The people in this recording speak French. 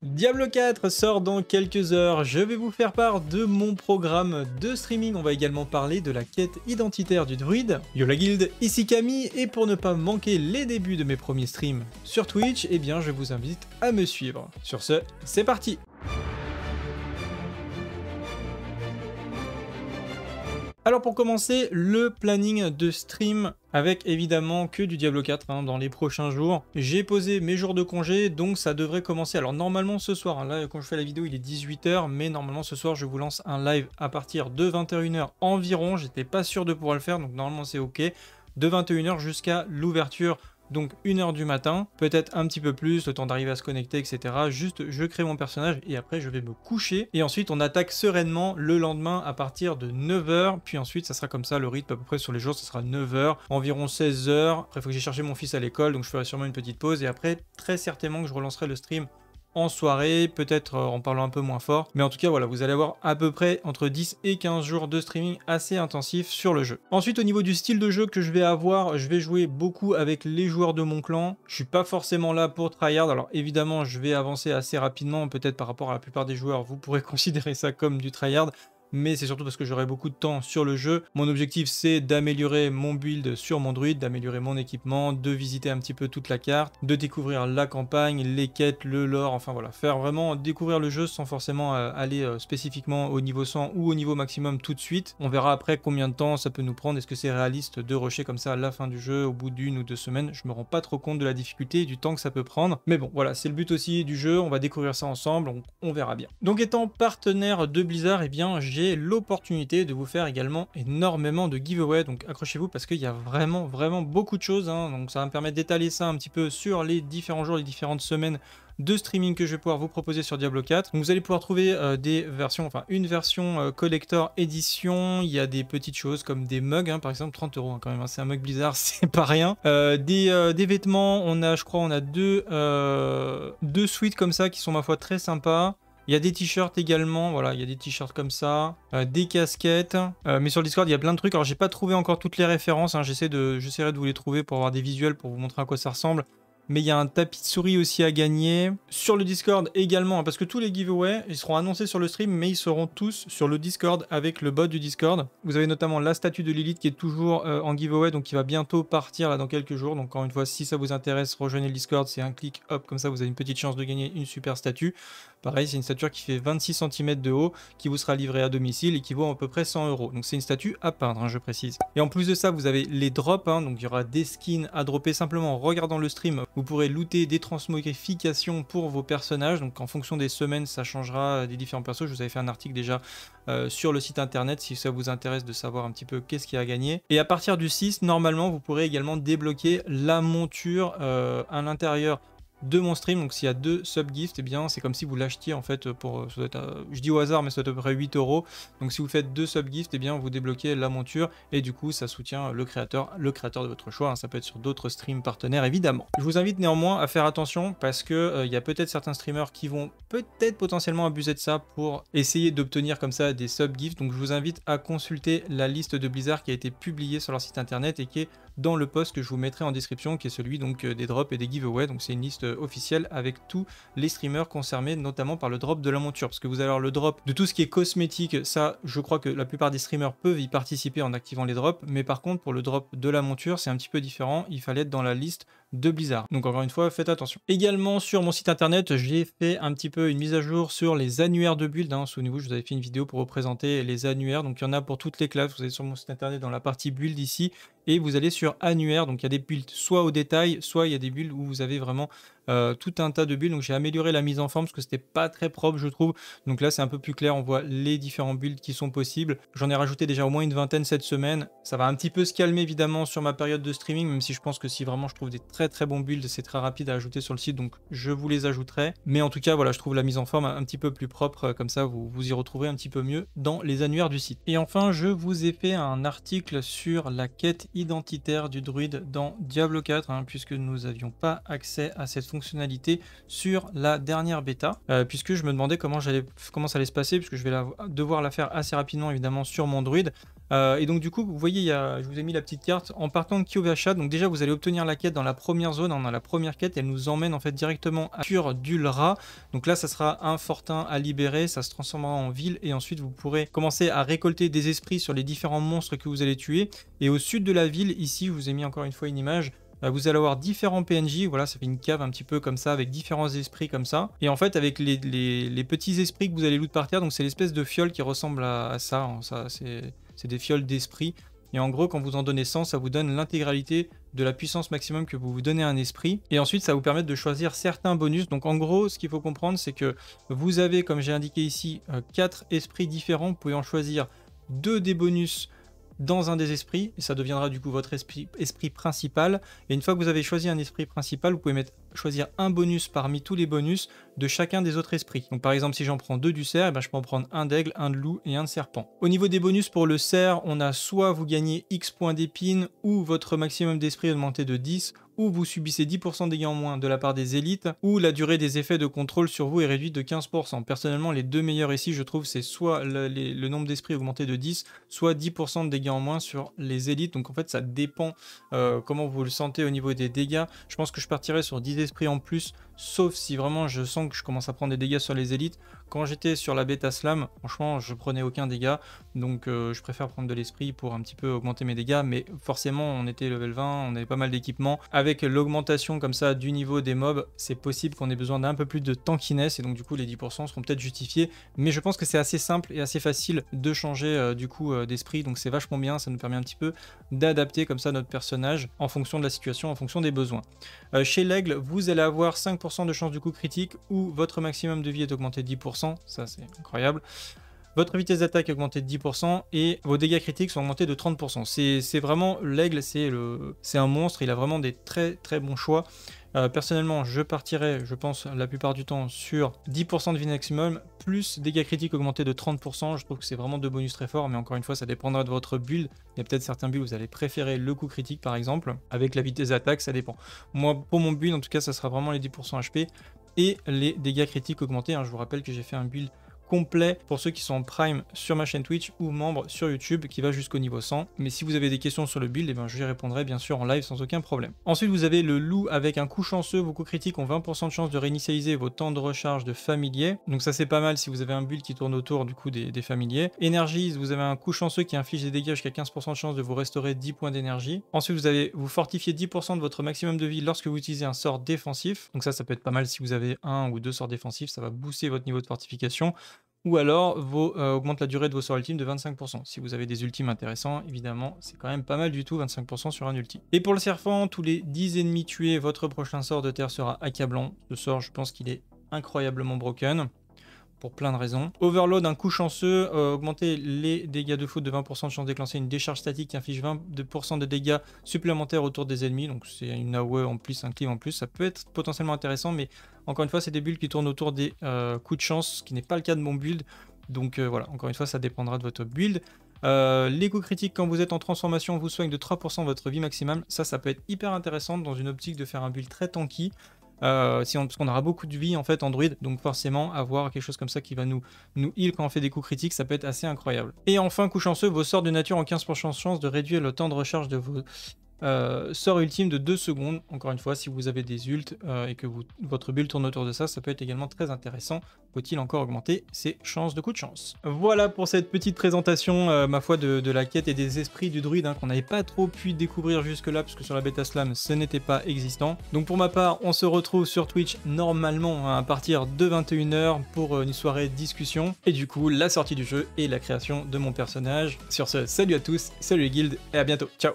Diablo 4 sort dans quelques heures, je vais vous faire part de mon programme de streaming, on va également parler de la quête identitaire du druide. Yo la guilde, ici Camille, et pour ne pas manquer les débuts de mes premiers streams sur Twitch, eh bien je vous invite à me suivre. Sur ce, c'est parti! Alors pour commencer, le planning de stream avec évidemment que du Diablo 4 dans les prochains jours. J'ai posé mes jours de congé, donc ça devrait commencer. Alors normalement ce soir, là quand je fais la vidéo il est 18 h, mais normalement ce soir je vous lance un live à partir de 21 h environ. J'étais pas sûr de pouvoir le faire, donc normalement c'est ok. De 21 h jusqu'à l'ouverture. Donc 1 h du matin, peut-être un petit peu plus, le temps d'arriver à se connecter, etc. Juste, je crée mon personnage et après je vais me coucher. Et ensuite, on attaque sereinement le lendemain à partir de 9 h. Puis ensuite, ça sera comme ça, le rythme à peu près sur les jours, ça sera 9 h, environ 16 h. Après, il faut que j'ai cherché mon fils à l'école, donc je ferai sûrement une petite pause. Et après, très certainement que je relancerai le stream en soirée, peut-être en parlant un peu moins fort. Mais en tout cas, voilà, vous allez avoir à peu près entre 10 et 15 jours de streaming assez intensif sur le jeu. Ensuite, au niveau du style de jeu que je vais avoir, je vais jouer beaucoup avec les joueurs de mon clan. Je suis pas forcément là pour tryhard. Alors évidemment, je vais avancer assez rapidement, peut-être par rapport à la plupart des joueurs. Vous pourrez considérer ça comme du tryhard. Mais c'est surtout parce que j'aurai beaucoup de temps sur le jeu. Mon objectif, c'est d'améliorer mon build sur mon druide, d'améliorer mon équipement, de visiter un petit peu toute la carte, de découvrir la campagne, les quêtes, le lore, enfin voilà, faire vraiment découvrir le jeu sans forcément aller spécifiquement au niveau 100 ou au niveau maximum tout de suite. On verra après combien de temps ça peut nous prendre, est-ce que c'est réaliste de rusher comme ça à la fin du jeu, au bout d'1 ou 2 semaines. Je me rends pas trop compte de la difficulté et du temps que ça peut prendre. Mais bon, voilà, c'est le but aussi du jeu, on va découvrir ça ensemble, on verra bien. Donc étant partenaire de Blizzard, eh bien j'ai l'opportunité de vous faire également énormément de giveaways, donc accrochez-vous parce qu'il y a vraiment beaucoup de choses, donc ça va me permettre d'étaler ça un petit peu sur les différents jours, les différentes semaines de streaming que je vais pouvoir vous proposer sur Diablo 4. Donc vous allez pouvoir trouver des versions, enfin une version collector édition, il y a des petites choses comme des mugs, par exemple 30 € quand même, c'est un mug Blizzard, c'est pas rien. Des vêtements, on a, je crois, on a deux suites comme ça qui sont ma foi très sympas. Il y a des t-shirts également, voilà, il y a des t-shirts comme ça, des casquettes, mais sur le Discord il y a plein de trucs. Alors j'ai pas trouvé encore toutes les références, j'essaierai de vous les trouver pour avoir des visuels, pour vous montrer à quoi ça ressemble. Mais il y a un tapis de souris aussi à gagner. Sur le Discord également, parce que tous les giveaways, ils seront annoncés sur le stream, mais ils seront tous sur le Discord avec le bot du Discord. Vous avez notamment la statue de Lilith qui est toujours en giveaway, donc qui va bientôt partir là dans quelques jours. Donc encore une fois, si ça vous intéresse, rejoignez le Discord, c'est un clic, hop, comme ça vous avez une petite chance de gagner une super statue. Pareil, c'est une statue qui fait 26 cm de haut, qui vous sera livrée à domicile et qui vaut à peu près 100 €. Donc c'est une statue à peindre, je précise. Et en plus de ça, vous avez les drops, donc il y aura des skins à dropper simplement en regardant le stream. Vous pourrez looter des transmogrifications pour vos personnages, donc en fonction des semaines, ça changera des différents persos. Je vous avais fait un article déjà sur le site internet si ça vous intéresse de savoir un petit peu qu'est-ce qu'il y a à gagner. Et à partir du 6, normalement, vous pourrez également débloquer la monture à l'intérieur de mon stream. Donc s'il y a 2 sub-gifts, et bien c'est comme si vous l'achetiez en fait pour, ça doit être, je dis au hasard, mais ça doit être à peu près 8 €. Donc si vous faites 2 sub-gifts, et bien vous débloquez la monture et du coup ça soutient le créateur de votre choix, ça peut être sur d'autres streams partenaires évidemment. Je vous invite néanmoins à faire attention parce que il y a peut-être certains streamers qui vont peut-être potentiellement abuser de ça pour essayer d'obtenir comme ça des sub-gifts. Donc je vous invite à consulter la liste de Blizzard qui a été publiée sur leur site internet et qui est dans le post que je vous mettrai en description, qui est celui donc des drops et des giveaways. Donc c'est une liste officielle avec tous les streamers concernés, notamment par le drop de la monture, parce que vous allez avoir le drop de tout ce qui est cosmétique. Ça, je crois que la plupart des streamers peuvent y participer en activant les drops, mais par contre pour le drop de la monture c'est un petit peu différent, il fallait être dans la liste de Blizzard. Donc encore une fois, faites attention. Également sur mon site internet, j'ai fait un petit peu une mise à jour sur les annuaires de build. Souvenez-vous, je vous avais fait une vidéo pour représenter les annuaires. Donc il y en a pour toutes les classes. Vous allez sur mon site internet dans la partie build ici et vous allez sur annuaire. Donc il y a des builds soit au détail, soit il y a des builds où vous avez vraiment tout un tas de builds. Donc j'ai amélioré la mise en forme parce que c'était pas très propre, je trouve. Donc là c'est un peu plus clair, on voit les différents builds qui sont possibles. J'en ai rajouté déjà au moins une vingtaine cette semaine. Ça va un petit peu se calmer évidemment sur ma période de streaming, même si je pense que si vraiment je trouve des très bons builds, c'est très rapide à ajouter sur le site, donc je vous les ajouterai. Mais en tout cas voilà, je trouve la mise en forme un petit peu plus propre, comme ça vous y retrouverez un petit peu mieux dans les annuaires du site. Et enfin je vous ai fait un article sur la quête identitaire du druide dans Diablo 4, puisque nous n'avions pas accès à cette fonctionnalité sur la dernière bêta, puisque je me demandais comment ça allait se passer, puisque je vais devoir la faire assez rapidement évidemment sur mon druide. Et donc du coup, vous voyez, je vous ai mis la petite carte. En partant de Kyovasha, donc déjà vous allez obtenir la quête dans la première zone, dans la première quête, elle nous emmène en fait directement à Cure d'Ulra. Donc là, ça sera un fortin à libérer, ça se transformera en ville et ensuite vous pourrez commencer à récolter des esprits sur les différents monstres que vous allez tuer. Et au sud de la ville, ici, je vous ai mis encore une fois une image. Vous allez avoir différents PNJ, voilà, ça fait une cave un petit peu comme ça, avec différents esprits comme ça. Et en fait, avec les petits esprits que vous allez loot par terre, donc c'est l'espèce de fiole qui ressemble à ça, hein, ça c'est des fioles d'esprit. Et en gros, quand vous en donnez 100, ça vous donne l'intégralité de la puissance maximum que vous vous donnez à un esprit. Et ensuite, ça va vous permettre de choisir certains bonus. Donc en gros, ce qu'il faut comprendre, c'est que vous avez, comme j'ai indiqué ici, 4 esprits différents. Vous pouvez en choisir 2 des bonus dans un des esprits, et ça deviendra du coup votre esprit principal. Et une fois que vous avez choisi un esprit principal, vous pouvez choisir un bonus parmi tous les bonus de chacun des autres esprits. Donc par exemple, si j'en prends 2 du cerf, je peux en prendre un d'aigle, un de loup et un de serpent. Au niveau des bonus pour le cerf, on a soit vous gagnez X points d'épine, ou votre maximum d'esprit augmenté de 10, ou vous subissez 10% de dégâts en moins de la part des élites, ou la durée des effets de contrôle sur vous est réduite de 15%. Personnellement, les deux meilleurs ici, je trouve, c'est soit le nombre d'esprits augmenté de 10, soit 10% de dégâts en moins sur les élites. Donc en fait, ça dépend comment vous le sentez au niveau des dégâts. Je pense que je partirais sur 10 esprits en plus, sauf si vraiment je sens que je commence à prendre des dégâts sur les élites. Quand j'étais sur la bêta slam, franchement, je prenais aucun dégât, donc je préfère prendre de l'esprit pour un petit peu augmenter mes dégâts, mais forcément, on était level 20, on avait pas mal d'équipements. Avec l'augmentation comme ça du niveau des mobs, c'est possible qu'on ait besoin d'un peu plus de tankiness, et donc du coup, les 10% seront peut-être justifiés, mais je pense que c'est assez simple et assez facile de changer du coup d'esprit, donc c'est vachement bien, ça nous permet un petit peu d'adapter comme ça notre personnage en fonction de la situation, en fonction des besoins. Chez l'aigle, vous allez avoir 5% de chance du coup critique, ou votre maximum de vie est augmenté de 10%, ça c'est incroyable. Votre vitesse d'attaque est augmentée de 10% et vos dégâts critiques sont augmentés de 30%. C'est vraiment, l'aigle, c'est un monstre, il a vraiment des très très bons choix. Personnellement, je partirais, je pense, la plupart du temps sur 10% de vie maximum, plus dégâts critiques augmentés de 30%. Je trouve que c'est vraiment deux bonus très forts, mais encore une fois, ça dépendra de votre build. Il y a peut-être certains builds où vous allez préférer le coup critique, par exemple, avec la vitesse d'attaque, ça dépend. Moi, pour mon build, en tout cas, ça sera vraiment les 10% HP et les dégâts critiques augmentés. Je vous rappelle que j'ai fait un build complet pour ceux qui sont en prime sur ma chaîne Twitch ou membres sur YouTube qui va jusqu'au niveau 100. Mais si vous avez des questions sur le build, je y répondrai bien sûr en live sans aucun problème. Ensuite, vous avez le loup avec un coup chanceux. Vos coups critiques ont 20% de chance de réinitialiser vos temps de recharge de familiers. Donc ça c'est pas mal si vous avez un build qui tourne autour du coup des familiers. Énergie, vous avez un coup chanceux qui inflige des dégâts jusqu'à 15% de chance de vous restaurer 10 points d'énergie. Ensuite, vous fortifiez 10% de votre maximum de vie lorsque vous utilisez un sort défensif. Donc ça peut être pas mal si vous avez un ou deux sorts défensifs, ça va booster votre niveau de fortification. Ou alors, augmente la durée de vos sorts ultimes de 25%. Si vous avez des ultimes intéressants, évidemment, c'est quand même pas mal du tout, 25% sur un ultime. Et pour le serpent, tous les 10 ennemis tués, votre prochain sort de terre sera accablant. Ce sort, je pense qu'il est incroyablement broken, pour plein de raisons. Overload, un coup chanceux, augmenter les dégâts de foot de 20% de chance de déclencher une décharge statique qui inflige 22% de dégâts supplémentaires autour des ennemis. Donc c'est une AOE en plus, un cleave en plus. Ça peut être potentiellement intéressant, mais encore une fois, c'est des builds qui tournent autour des coups de chance, ce qui n'est pas le cas de mon build. Donc voilà, encore une fois, ça dépendra de votre build. Les coups critiques quand vous êtes en transformation vous soignent de 3% votre vie maximale. Ça peut être hyper intéressant dans une optique de faire un build très tanky. Parce qu'on aura beaucoup de vie en fait en druide, donc forcément avoir quelque chose comme ça qui va nous heal quand on fait des coups critiques, ça peut être assez incroyable. Et enfin, coup chanceux, vos sorts de nature ont 15% de chance de réduire le temps de recharge de vos sort ultime de 2 secondes. Encore une fois, si vous avez des ults et que votre build tourne autour de ça, ça peut être également très intéressant. Faut-il encore augmenter ses chances de coup de chance? Voilà pour cette petite présentation, ma foi, de la quête et des esprits du druide, qu'on n'avait pas trop pu découvrir jusque là, puisque sur la bêta slam, ce n'était pas existant. Donc pour ma part, on se retrouve sur Twitch normalement à partir de 21 h pour une soirée discussion. Et du coup, la sortie du jeu et la création de mon personnage. Sur ce, salut à tous, salut les guildes, et à bientôt. Ciao!